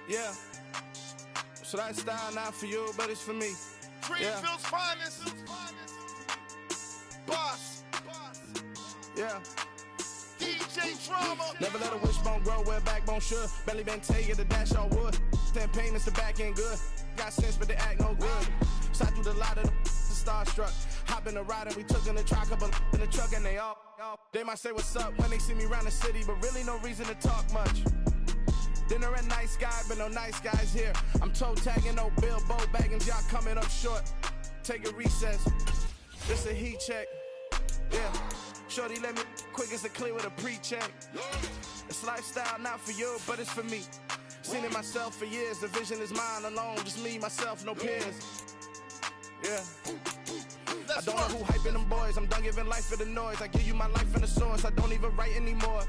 Yeah. So that style not for you, but it's for me. Greenfield's finest. Boss. Yeah. DJ Drama. Never let a wishbone grow where backbone should. Belly been take it, the dash all wood. 10 payments, the back end good. Got sense, but they act no good. Sat through the lot of the starstruck. Hop in the ride and we took in the truck, couple in the truck, and they all. They might say what's up when they see me around the city, but really no reason to talk much. Dinner at nice guy, but no nice guys here. I'm toe tagging, no Bilbo baggins, y'all coming up short. Take a recess. This a heat check. Yeah. Shorty let me quick as a clear with a pre-check. It's lifestyle not for you, but it's for me. Seen it myself for years. The vision is mine alone, just me, myself, no peers. Yeah. I don't know who hyping them boys. I'm done giving life for the noise. I give you my life in the source. I don't even write anymore.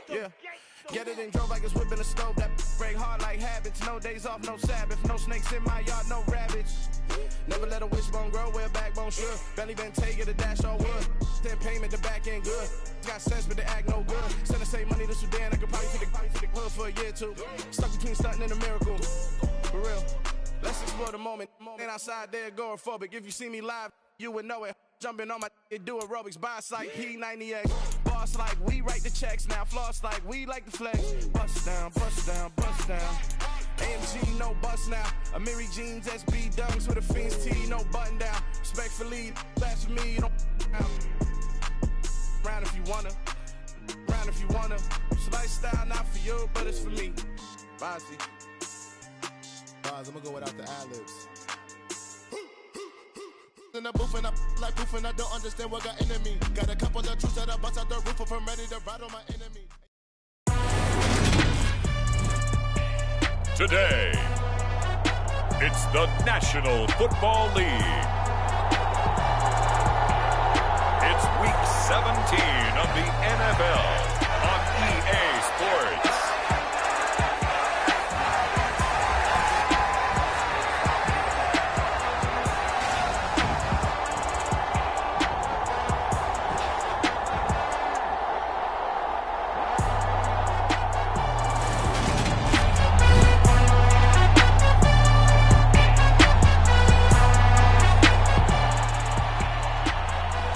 Yeah. Get it and drove like it's whipping the stove. That break hard like habits. No days off, no Sabbath. No snakes in my yard, no rabbits. Never let a wishbone grow where backbone should. Belly been take it, a dash all wood. 10 payment, the back end good. Got sense, but they act no good. Send the same money to Sudan. I could probably take the hood for a year or two. Stuck between stunting and a miracle. For real. Let's explore the moment. Ain't outside there agoraphobic. If you see me live, you would know it. Jumping on my do aerobics, boss like P90X. Boss like we write the checks now. Floss like we like the flex. Bust down, bust down, bust down. AMG, no bust now. Amiri jeans, SB dunks with a Fiends T, no button down. Respectfully, that's for me, you don't round if you wanna. Round if you wanna. It's lifestyle not for you, but it's for me. Bossy. I'm gonna go without the ad-libs. In the booth and I like proof and I don't understand what got into me. Got a couple of truths that I bust out the roof if I'm ready to rattle my enemy. Today, it's the National Football League. It's Week 17 of the NFL on EA Sports.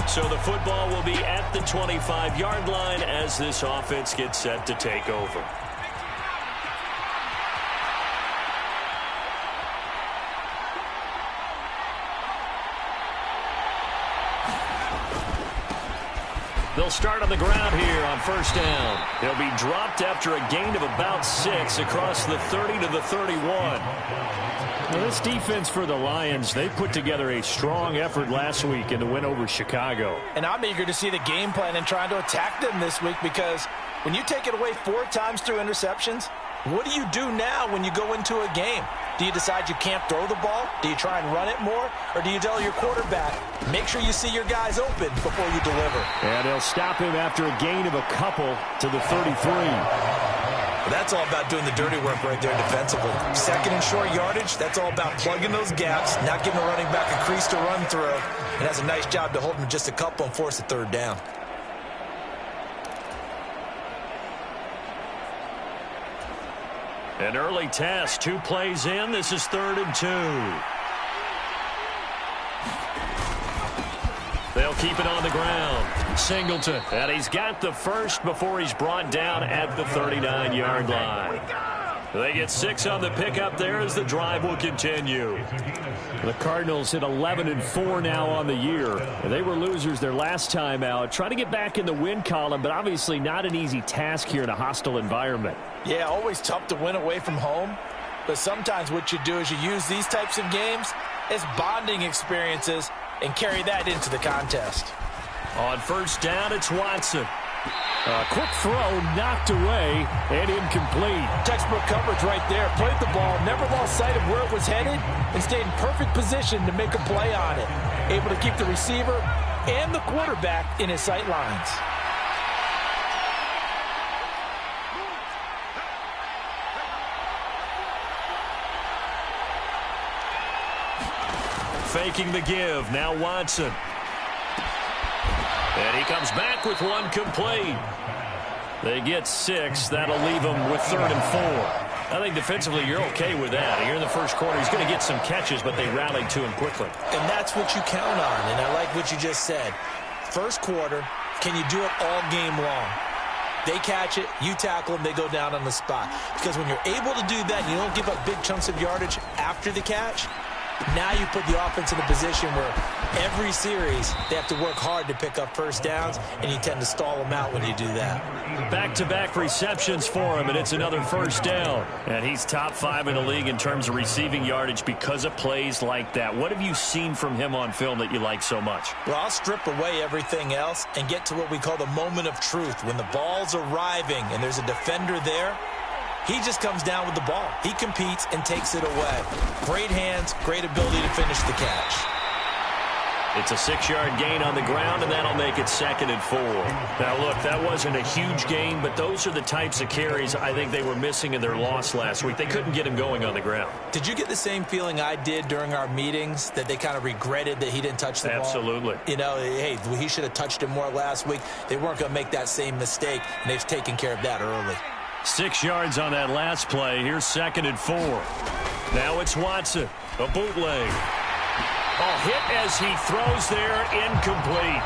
So the football will be at the 25-yard line as this offense gets set to take over. They'll start on the ground here on first down. They'll be dropped after a gain of about 6 across the 30 to the 31. Now, this defense for the Lions, they put together a strong effort last week in the win over Chicago. And I'm eager to see the game plan and trying to attack them this week, because when you take it away 4 times through interceptions, what do you do now when you go into a game? Do you decide you can't throw the ball? Do you try and run it more? Or do you tell your quarterback, make sure you see your guys open before you deliver? And they'll stop him after a gain of a couple to the 33. That's all about doing the dirty work right there defensively. Second and short yardage, that's all about plugging those gaps, not giving a running back a crease to run through. And has a nice job to hold him just a couple and force a third down. An early test, 2 plays in. This is 3rd and 2. They'll keep it on the ground. Singleton. And he's got the first before he's brought down at the 39-yard line. They get 6 on the pickup there as the drive will continue. The Cardinals hit 11-4 now on the year. They were losers their last time out. Trying to get back in the win column, but obviously not an easy task here in a hostile environment. Yeah, always tough to win away from home. But sometimes what you do is you use these types of games as bonding experiences and carry that into the contest. On first down, it's Watson. A quick throw knocked away and incomplete. Textbook coverage right there. Played the ball, never lost sight of where it was headed, and stayed in perfect position to make a play on it. Able to keep the receiver and the quarterback in his sight lines. Faking the give. Now Watson. And he comes back with one complete. They get 6. That'll leave them with 3rd and 4. I think defensively you're okay with that. Here in the first quarter, he's going to get some catches, but they rallied to him quickly. And that's what you count on, and I like what you just said. First quarter, can you do it all game long? They catch it, you tackle them, they go down on the spot. Because when you're able to do that and you don't give up big chunks of yardage after the catch, now you put the offense in a position where every series they have to work hard to pick up first downs, and you tend to stall them out when you do that. Back-to-back receptions for him, and it's another first down. And he's top 5 in the league in terms of receiving yardage because of plays like that. What have you seen from him on film that you like so much? Well, I'll strip away everything else and get to what we call the moment of truth. When the ball's arriving and there's a defender there, he just comes down with the ball. He competes and takes it away. Great hands, great ability to finish the catch. It's a 6-yard gain on the ground, and that'll make it 2nd and 4. Now, look, that wasn't a huge gain, but those are the types of carries I think they were missing in their loss last week. They couldn't get him going on the ground. Did you get the same feeling I did during our meetings, that they kind of regretted that he didn't touch the ball? Absolutely. You know, hey, he should have touched it more last week. They weren't going to make that same mistake, and they've taken care of that early. 6 yards on that last play. Here's 2nd and 4. Now it's Watson. A bootleg. A hit as he throws there, incomplete.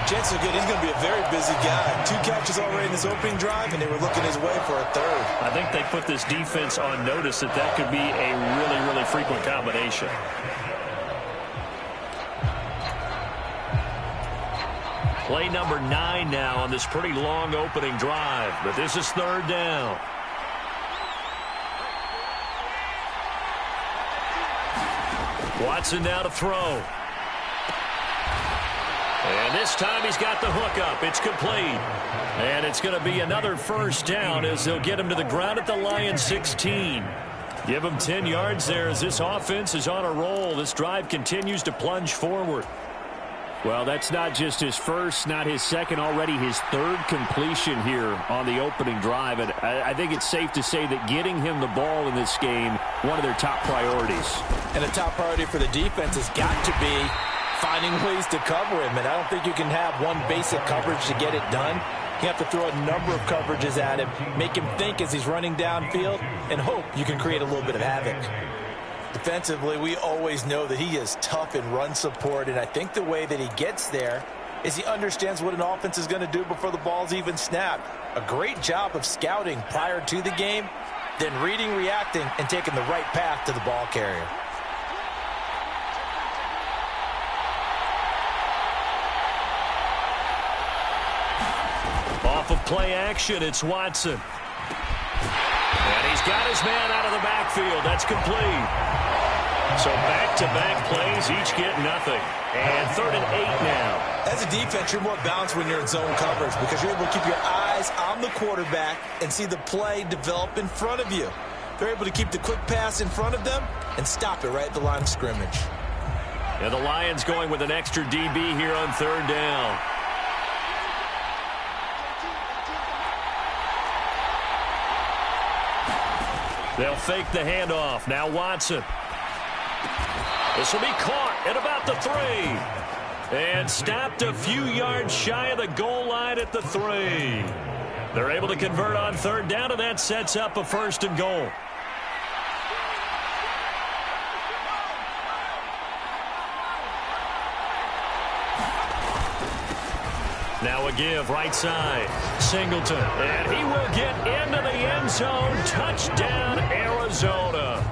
Chances are good he's going to be a very busy guy. 2 catches already in this opening drive, and they were looking his way for a 3rd. I think they put this defense on notice that could be a really, really frequent combination. Play number 9 now on this pretty long opening drive, but this is 3rd down. Watson now to throw. And this time he's got the hook up. It's complete. And it's going to be another first down as they'll get him to the ground at the Lions 16. Give him 10 yards there as this offense is on a roll. This drive continues to plunge forward. Well, that's not just his first, not his second, already his 3rd completion here on the opening drive. And I think it's safe to say that getting him the ball in this game, one of their top priorities. And a top priority for the defense has got to be finding ways to cover him. And I don't think you can have one basic coverage to get it done. You have to throw a number of coverages at him, make him think as he's running downfield, and hope you can create a little bit of havoc. Defensively, we always know that he is tough in run support, and I think the way that he gets there is he understands what an offense is going to do before the ball's even snapped. A great job of scouting prior to the game, then reading, reacting, and taking the right path to the ball carrier. Off of play action, it's Watson. And he's got his man out of the backfield. That's complete. So back-to-back plays, each get nothing. And 3rd and 8 now. As a defense, you're more balanced when you're in zone coverage because you're able to keep your eyes on the quarterback and see the play develop in front of you. They're able to keep the quick pass in front of them and stop it right at the line of scrimmage. And the Lions going with an extra DB here on 3rd down. They'll fake the handoff. Now Watson. This will be caught at about the 3. And stopped a few yards shy of the goal line at the 3. They're able to convert on 3rd down, and that sets up a 1st and goal. Now a give, right side. Singleton, and he will get into the end zone. Touchdown, Arizona.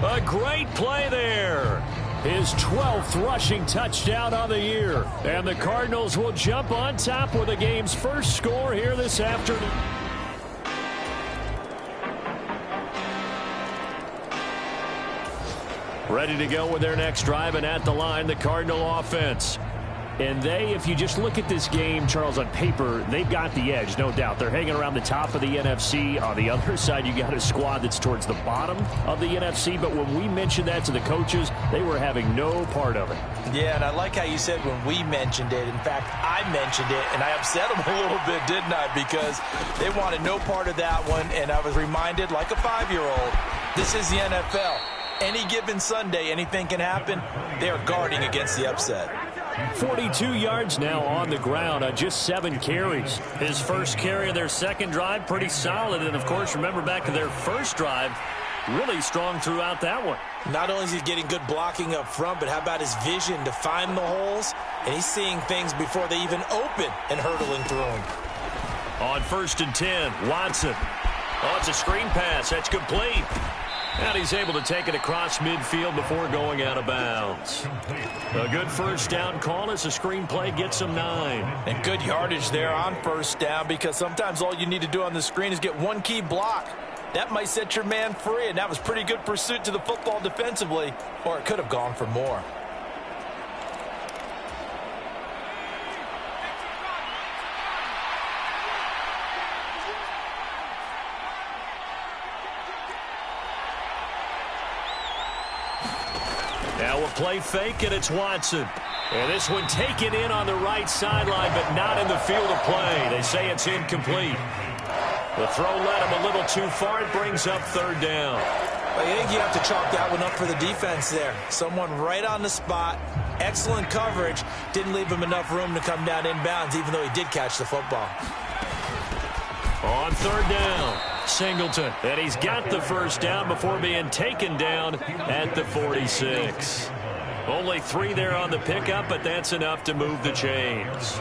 A great play there. His 12th rushing touchdown on the year. And the Cardinals will jump on top with the game's first score here this afternoon. Ready to go with their next drive, and at the line, the Cardinal offense. And if you just look at this game, Charles, on paper, they've got the edge, no doubt. They're hanging around the top of the NFC. On the other side, you got a squad that's towards the bottom of the NFC. But when we mentioned that to the coaches, they were having no part of it. Yeah, and I like how you said when we mentioned it. In fact, I mentioned it, and I upset them a little bit, didn't I? Because they wanted no part of that one, and I was reminded, like a 5-year-old, this is the NFL. Any given Sunday, anything can happen. They are guarding against the upset. 42 yards now on the ground on just 7 carries. His first carry of their second drive, pretty solid. And, of course, remember back to their first drive, really strong throughout that one. Not only is he getting good blocking up front, but how about his vision to find the holes? And he's seeing things before they even open and hurtling through them. On 1st and 10, Watson. Oh, it's a screen pass. That's complete. And he's able to take it across midfield before going out of bounds. A good first down call as the screen play gets him 9. And good yardage there on first down, because sometimes all you need to do on the screen is get one key block. That might set your man free, and that was pretty good pursuit to the football defensively, or it could have gone for more. Now a play fake, and it's Watson. And this one taken in on the right sideline, but not in the field of play. They say it's incomplete. The throw led him a little too far. It brings up 3rd down. I think you have to chalk that one up for the defense there. Someone right on the spot. Excellent coverage. Didn't leave him enough room to come down inbounds, even though he did catch the football. On 3rd down, Singleton. And he's got the first down before being taken down at the 46. Only 3 there on the pickup, but that's enough to move the chains.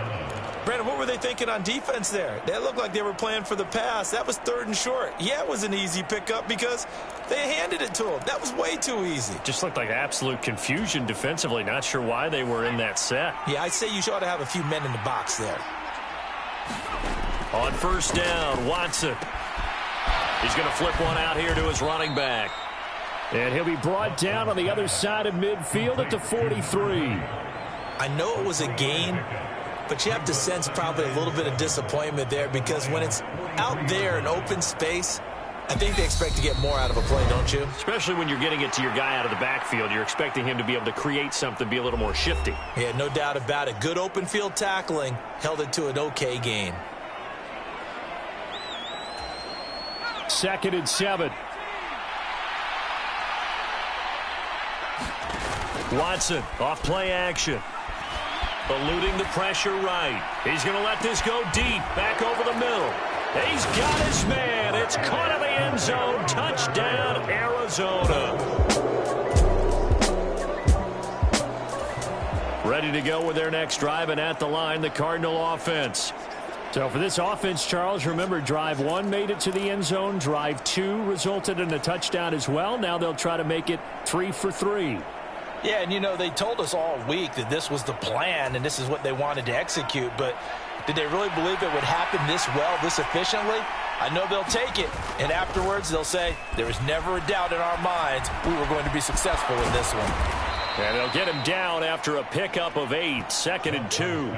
Brandon, what were they thinking on defense there? They looked like they were playing for the pass. That was 3rd and short. Yeah, it was an easy pickup because they handed it to him. That was way too easy. Just looked like absolute confusion defensively. Not sure why they were in that set. Yeah, I'd say you ought to have a few men in the box there. On 1st down, Watson. He's going to flip one out here to his running back. And he'll be brought down on the other side of midfield at the 43. I know it was a gain, but you have to sense probably a little bit of disappointment there, because when it's out there in open space, I think they expect to get more out of a play, don't you? Especially when you're getting it to your guy out of the backfield. You're expecting him to be able to create something, be a little more shifty. Yeah, no doubt about it. Good open field tackling held it to an okay gain. 2nd and 7. Watson off play action. Eluding the pressure right. He's going to let this go deep. Back over the middle. He's got his man. It's caught in the end zone. Touchdown, Arizona. Ready to go with their next drive, and at the line, the Cardinal offense. So for this offense, Charles, remember, drive 1 made it to the end zone. Drive 2 resulted in a touchdown as well. Now they'll try to make it 3 for 3. Yeah, and, you know, they told us all week that this was the plan and this is what they wanted to execute. But did they really believe it would happen this well, this efficiently? I know they'll take it. And afterwards, they'll say, there was never a doubt in our minds we were going to be successful in this one. And they'll get him down after a pickup of 8. 2nd and 2.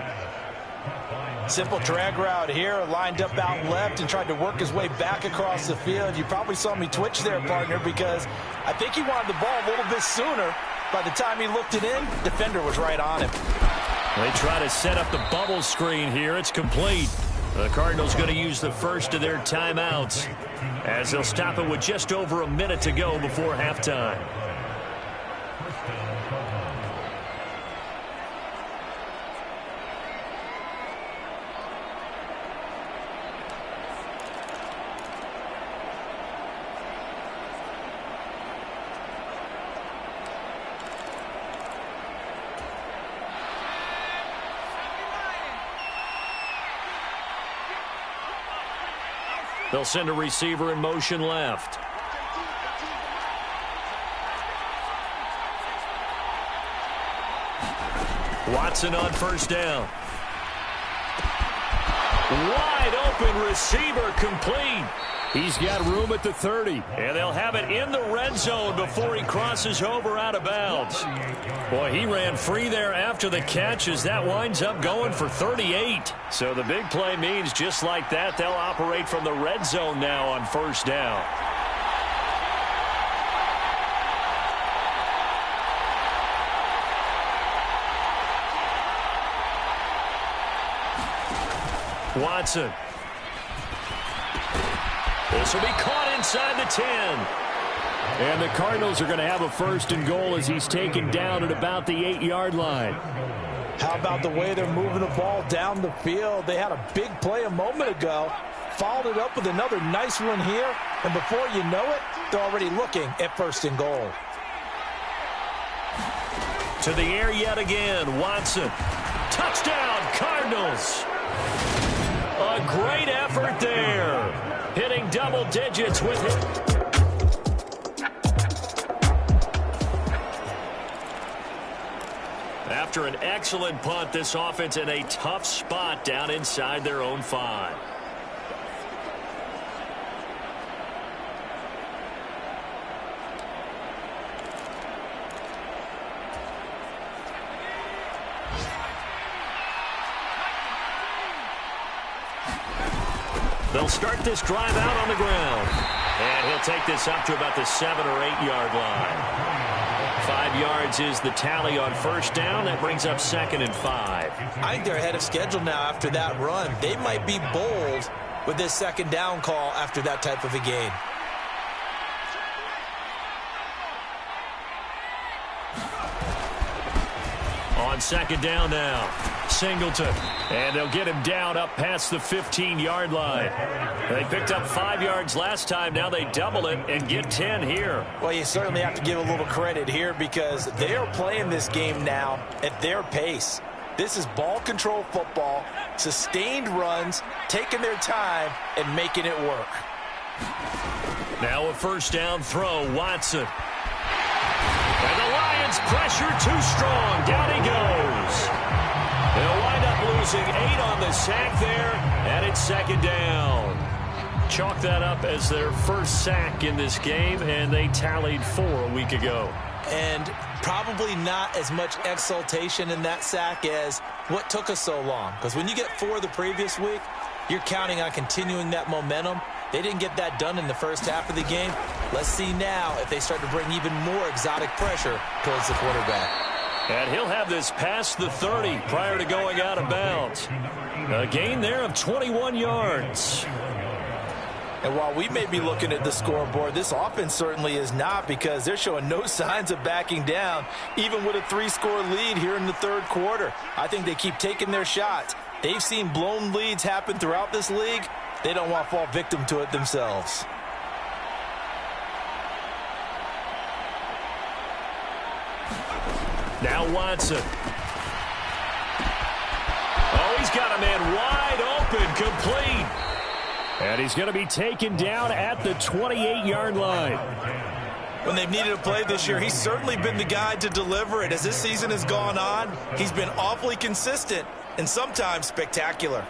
Simple drag route here, lined up out left and tried to work his way back across the field. You probably saw me twitch there, partner, because I think he wanted the ball a little bit sooner. By the time he looked it in, defender was right on him. They try to set up the bubble screen here. It's complete. The Cardinals going to use the first of their timeouts as they'll stop it with just over a minute to go before halftime. They'll send a receiver in motion left. Watson on 1st down. Wide open receiver, complete. He's got room at the 30. And they'll have it in the red zone before he crosses over out of bounds. Boy, he ran free there after the catch as that winds up going for 38. So the big play means just like that, they'll operate from the red zone now on 1st down. Watson. This will be caught inside the 10. And the Cardinals are going to have a 1st and goal as he's taken down at about the 8-yard line. How about the way they're moving the ball down the field? They had a big play a moment ago, followed it up with another nice one here, and before you know it, they're already looking at 1st and goal. To the air yet again, Watson. Touchdown, Cardinals. A great effort there. Hitting double digits with it. After an excellent punt, this offense in a tough spot down inside their own 5. They'll start this drive out on the ground. And he'll take this up to about the 7 or 8 yard line. 5 yards is the tally on 1st down. That brings up 2nd and 5. I think they're ahead of schedule now after that run. They might be bold with this 2nd down call after that type of a game. On 2nd down now, Singleton. And they'll get him down up past the 15-yard line. They picked up 5 yards last time. Now they double it and get 10 here. Well, you certainly have to give a little credit here because they are playing this game now at their pace. This is ball control football, sustained runs, taking their time, and making it work. Now a 1st down throw, Watson. And the Lions pressure too strong. Down he goes. They'll wind up losing 8 on the sack there, and it's 2nd down. Chalk that up as their 1st sack in this game, and they tallied 4 a week ago. And probably not as much exultation in that sack as what took us so long. Because when you get 4 the previous week, you're counting on continuing that momentum. They didn't get that done in the 1st half of the game. Let's see now if they start to bring even more exotic pressure towards the quarterback. And he'll have this past the 30 prior to going out of bounds. A gain there of 21 yards. And while we may be looking at the scoreboard, this offense certainly is not because they're showing no signs of backing down, even with a 3-score lead here in the 3rd quarter. I think they keep taking their shots. They've seen blown leads happen throughout this league. They don't want to fall victim to it themselves. Now Watson. Oh, he's got a man wide open, complete. And he's going to be taken down at the 28-yard line. When they've needed a play this year, he's certainly been the guy to deliver it. As this season has gone on, he's been awfully consistent and sometimes spectacular.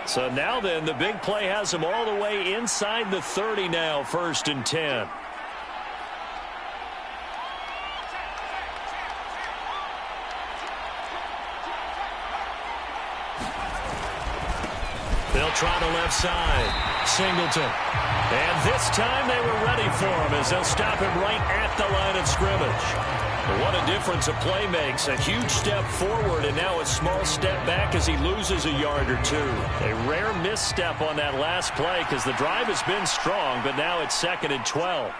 So now then, the big play has him all the way inside the 30 now, 1st and 10. They'll try the left side. Singleton. And this time they were ready for him as they'll stop him right at the line of scrimmage. But what a difference a play makes. A huge step forward and now a small step back as he loses a yard or 2. A rare misstep on that last play because the drive has been strong, but now it's 2nd and 12.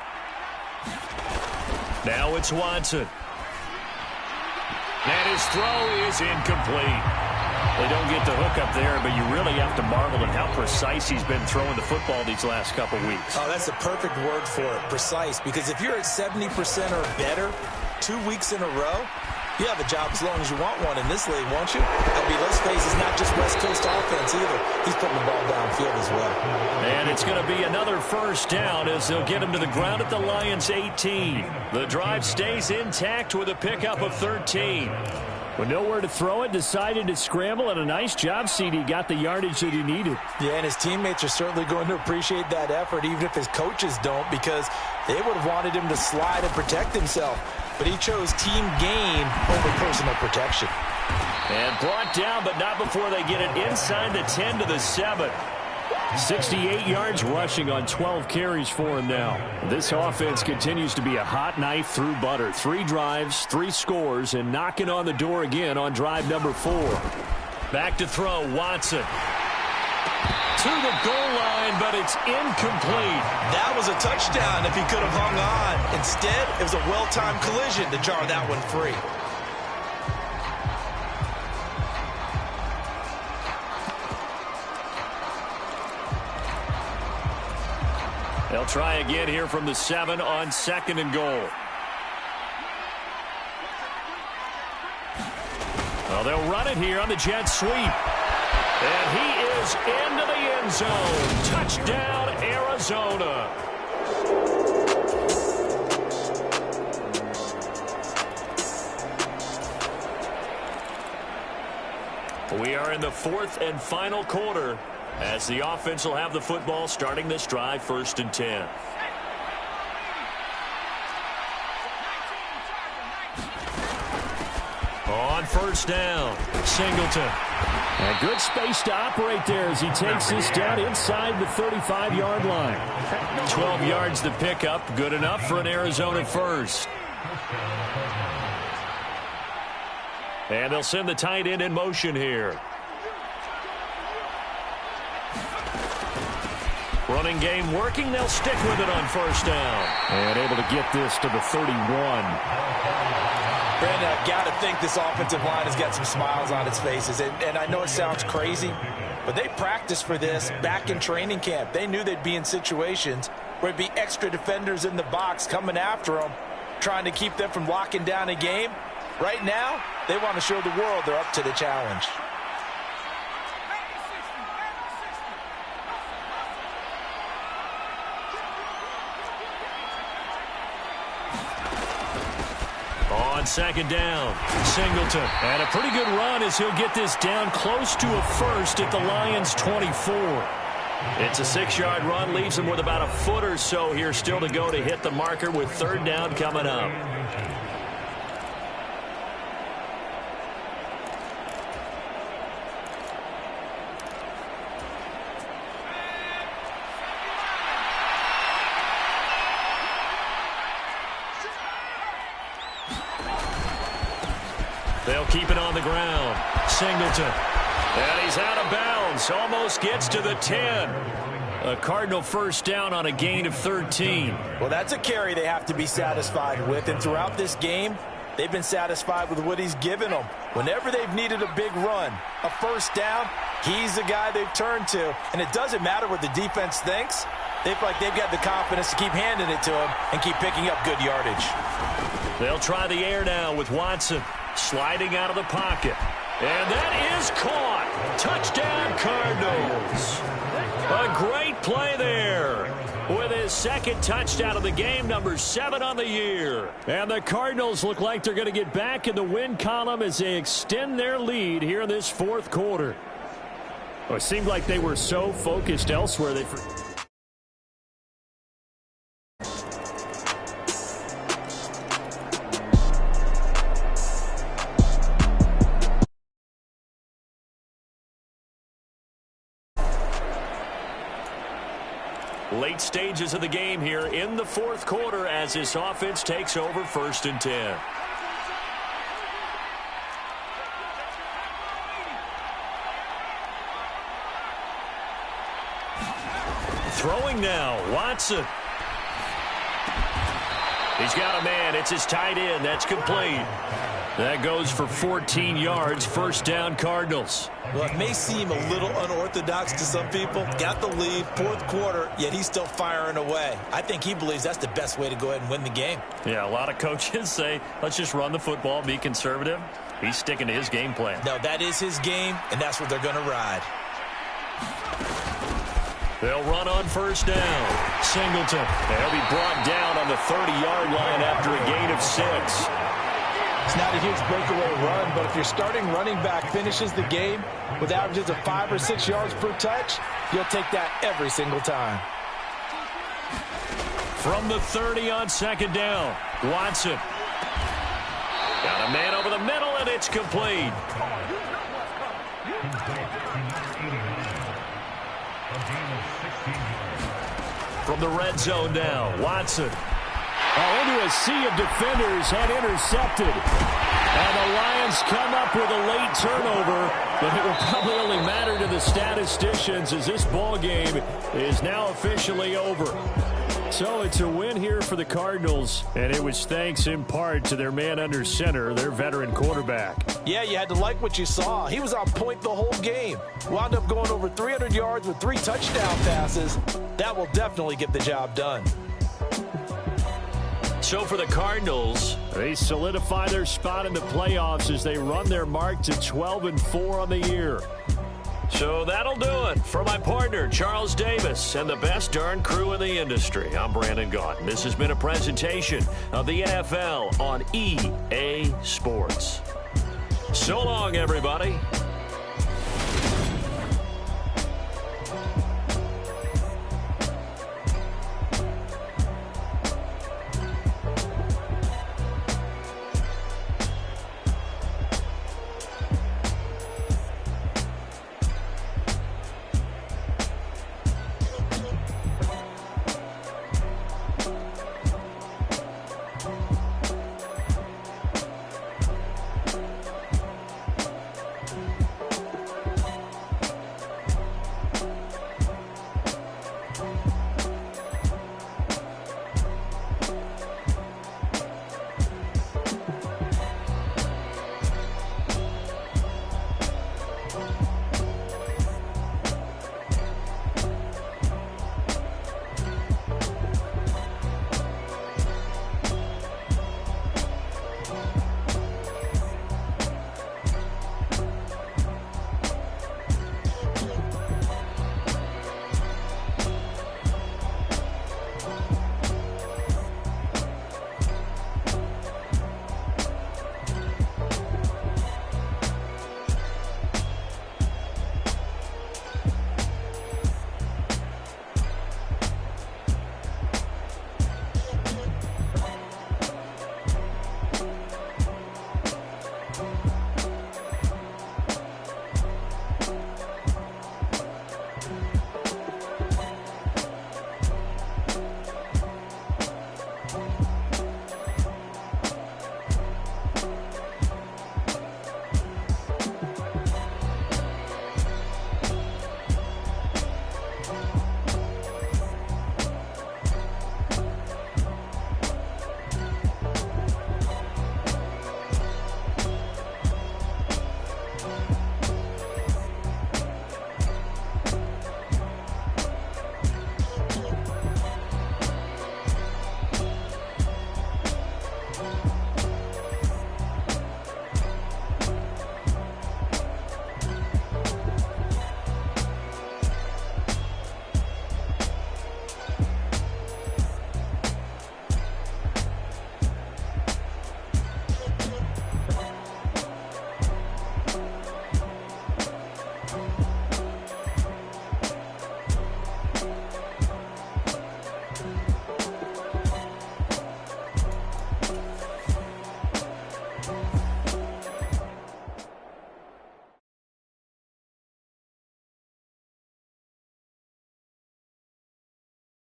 Now it's Watson. And his throw is incomplete. They don't get the hook up there, but you really have to marvel at how precise he's been throwing the football these last couple weeks. Oh, that's the perfect word for it, precise, because if you're at 70% or better 2 weeks in a row, you have a job as long as you want one in this league, won't you? Let's face it, it's not just West Coast offense either. He's putting the ball downfield as well. And it's going to be another 1st down as they'll get him to the ground at the Lions' 18. The drive stays intact with a pickup of 13. With nowhere to throw it, decided to scramble, and a nice job, CD. Got the yardage that he needed. Yeah, and his teammates are certainly going to appreciate that effort, even if his coaches don't, because they would have wanted him to slide and protect himself. But he chose team gain over personal protection. And brought down, but not before they get it inside the 10 to the 7. 68 yards rushing on 12 carries for him now. This offense continues to be a hot knife through butter. 3 drives, 3 scores, and knocking on the door again on drive number 4. Back to throw, Watson. To the goal line, but it's incomplete. That was a touchdown if he could have hung on. Instead, it was a well-timed collision to jar that one free. They'll try again here from the 7 on 2nd and goal. Well, they'll run it here on the jet sweep. And he is into the end zone. Touchdown, Arizona. We are in the 4th and final quarter as the offense will have the football starting this drive, 1st and 10. On 1st down, Singleton. A good space to operate there as he takes this down inside the 35-yard line. 12 yards to pick up, good enough for an Arizona first. And they'll send the tight end in motion here. Running game working. They'll stick with it on 1st down. And able to get this to the 31. Brandon, I've got to think this offensive line has got some smiles on its faces. And I know it sounds crazy, but they practiced for this back in training camp. They knew they'd be in situations where it'd be extra defenders in the box coming after them, trying to keep them from locking down a game. Right now, they want to show the world they're up to the challenge. On 2nd down, Singleton. And a pretty good run as he'll get this down close to a first at the Lions' 24. It's a 6-yard run, leaves him with about a foot or so here still to go to hit the marker with 3rd down coming up. They'll keep it on the ground. Singleton. And he's out of bounds. Almost gets to the 10. A Cardinal 1st down on a gain of 13. Well, that's a carry they have to be satisfied with. And throughout this game, they've been satisfied with what he's given them. Whenever they've needed a big run, a 1st down, he's the guy they've turned to. And it doesn't matter what the defense thinks. They feel like they've got the confidence to keep handing it to him and keep picking up good yardage. They'll try the air now with Watson. Sliding out of the pocket. And that is caught. Touchdown, Cardinals. A great play there. With his 2nd touchdown of the game, number 7 on the year. And the Cardinals look like they're going to get back in the win column as they extend their lead here in this 4th quarter. Well, it seemed like they were so focused elsewhere. Late stages of the game here in the 4th quarter as this offense takes over 1st and 10. Throwing now, Watson. He's got a man. It's his tight end. That's complete. That goes for 14 yards. 1st down, Cardinals. Well, it may seem a little unorthodox to some people. Got the lead, 4th quarter, yet he's still firing away. I think he believes that's the best way to go ahead and win the game. Yeah, a lot of coaches say, let's just run the football, be conservative. He's sticking to his game plan. No, that is his game, and that's what they're going to ride. They'll run on 1st down. Singleton. They'll be brought down on the 30-yard line after a gain of 6. It's not a huge breakaway run, but if your starting running back finishes the game with averages of 5 or 6 yards per touch, you'll take that every single time. From the 30 on 2nd down, Watson. Got a man over the middle, and it's complete. From the red zone now, Watson. Into a sea of defenders and intercepted. And the Lions come up with a late turnover, but it will probably only matter to the statisticians as this ball game is now officially over. So it's a win here for the Cardinals, and it was thanks in part to their man under center, their veteran quarterback. Yeah, you had to like what you saw. He was on point the whole game. Wound up going over 300 yards with 3 touchdown passes. That will definitely get the job done. So for the Cardinals, they solidify their spot in the playoffs as they run their mark to 12-4 on the year. So that'll do it for my partner, Charles Davis, and the best darn crew in the industry. I'm Brandon Gaudin. This has been a presentation of the NFL on EA Sports. So long, everybody.